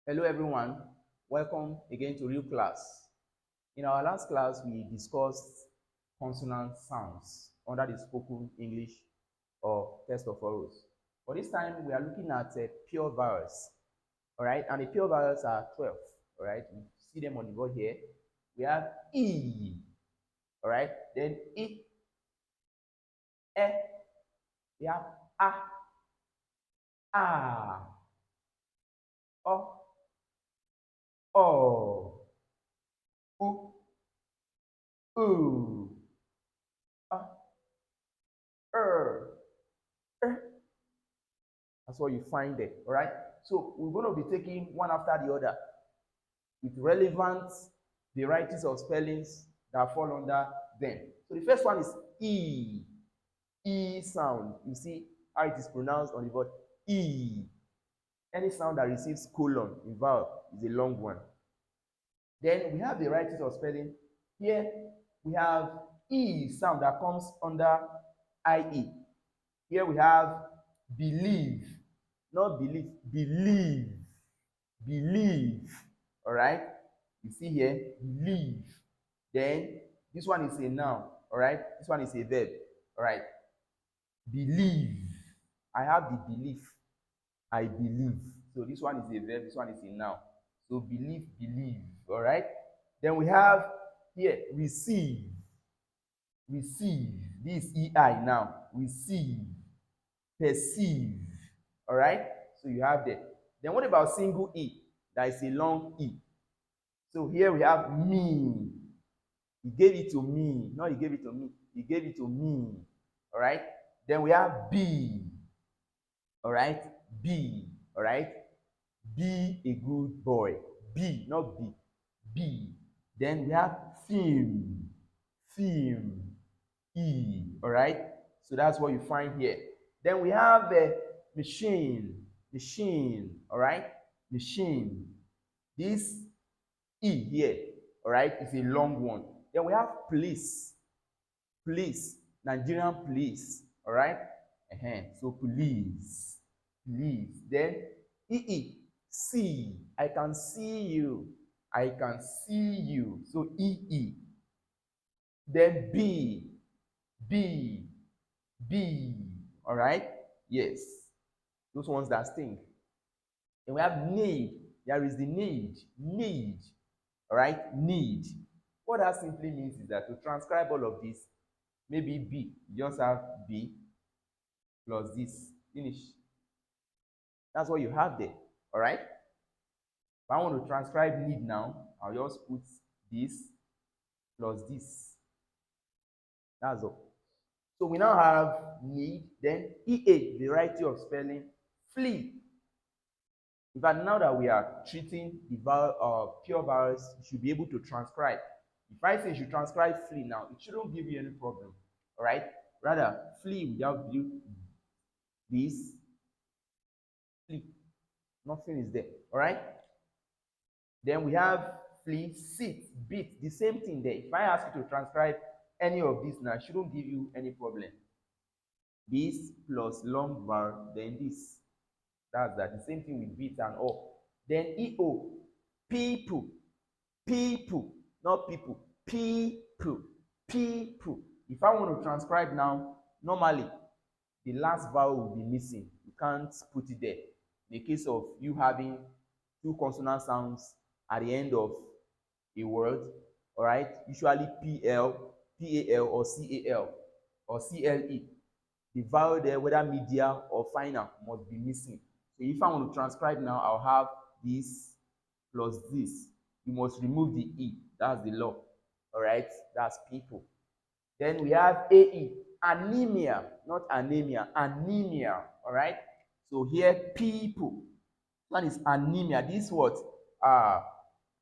Hello everyone, welcome again to Real Class. In our last class, we discussed consonant sounds under the spoken English or test of orals. For this time, we are looking at pure vowels, all right? And the pure vowels are 12, all right? You see them on the board here. We have E, all right? Then E, E, we have A, O, O, U, U, That's what you find there, all right? So we're going to be taking one after the other with relevant varieties of spellings that fall under them. So the first one is E. E sound. You see how it is pronounced on the board. E. Any sound that receives colon in vowel is a long one. Then we have varieties of spelling. Here we have E sound that comes under IE. Here we have believe, not believe, believe, believe. All right, you see here, believe. Then this one is a noun. All right, this one is a verb. All right, believe. I have the belief. I believe. So this one is a verb, this one is a noun. So believe, believe. All right, then we have here receive, receive. This is EI now. Receive, perceive. All right, so you have that. Then what about single E? That is a long E. So here we have me. He gave it to me. No, he gave it to me. He gave it to me. All right. Then we have be. All right. Be. All right. Be a good boy. Be, not be. Be. Then we have film. Film. E. All right. So that's what you find here. Then we have machine. Machine. All right. Machine. This E here, all right, is a long one. Then we have police. Police. Nigerian police. All right. So police. Police. Then EE. See. I can see you. I can see you. So EE. Then B. B. B. All right. Yes. Those ones that sting. Then we have need. There is the need. Need. All right. Need. What that simply means is that to transcribe all of this, maybe B, you just have B plus this. Finish. That's what you have there. All right. If I want to transcribe need now, I'll just put this plus this. That's all. So we now have need, then EA, variety of spelling, flee. In fact, now that we are treating the pure vowels, you should be able to transcribe. If I say you should transcribe flee now, it shouldn't give you any problem. All right? Rather, flee without this, flee. Nothing is there. All right? Then we have flee, sit, beat, the same thing there. If I ask you to transcribe any of this now, it shouldn't give you any problem. This plus long vowel, then this. That's that. The same thing with beat and all. Then EO, people, people, not people, people, people. If I want to transcribe now, normally the last vowel will be missing. You can't put it there. In the case of you having two consonant sounds at the end of a word, all right, usually PL, PAL, or CAL, or CLE. The vowel there, whether medial or final, must be missing. So if I want to transcribe now, I'll have this plus this. You must remove the E. That's the law. All right, that's people. Then we have AE, anemia, not anemia, anemia. All right. So here, people. One is anemia. This what?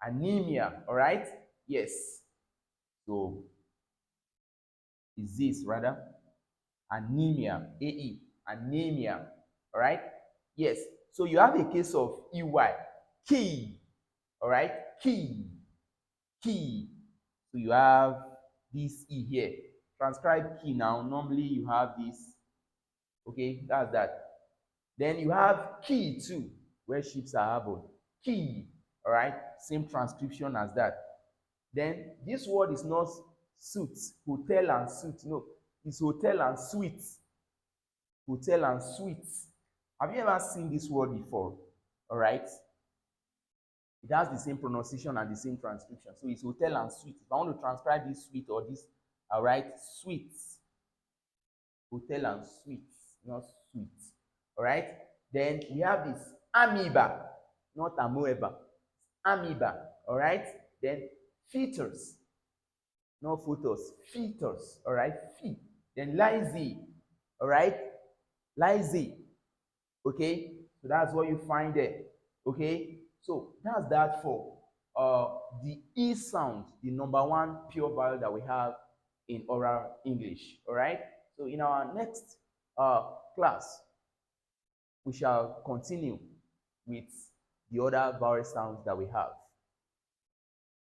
Anemia. All right. Yes. So is this rather anemia? AE, anemia. All right. Yes. So you have a case of EY, key. All right. Key. Key. So you have this E here. Transcribe key now. Normally you have this. Okay, that's that. Then you have key too, where ships are harbored. key. All right, same transcription as that. Then this word is not suit, hotel and suit. No, it's hotel and suite. Hotel and suite. Have you ever seen this word before? All right. It has the same pronunciation and the same transcription. So it's hotel and suite. If I want to transcribe this suite or this, all right, suites. Hotel and suites, not suites. All right. Then we have this amoeba, not amoeba. Amoeba. All right. Then features, not photos. Features. All right. Fee. Then lazy. All right. Lazy. Okay. So that's what you find there. Okay. So that's that for the E sound, the number one pure vowel that we have in oral English. All right. So in our next class, we shall continue with the other vowel sounds that we have.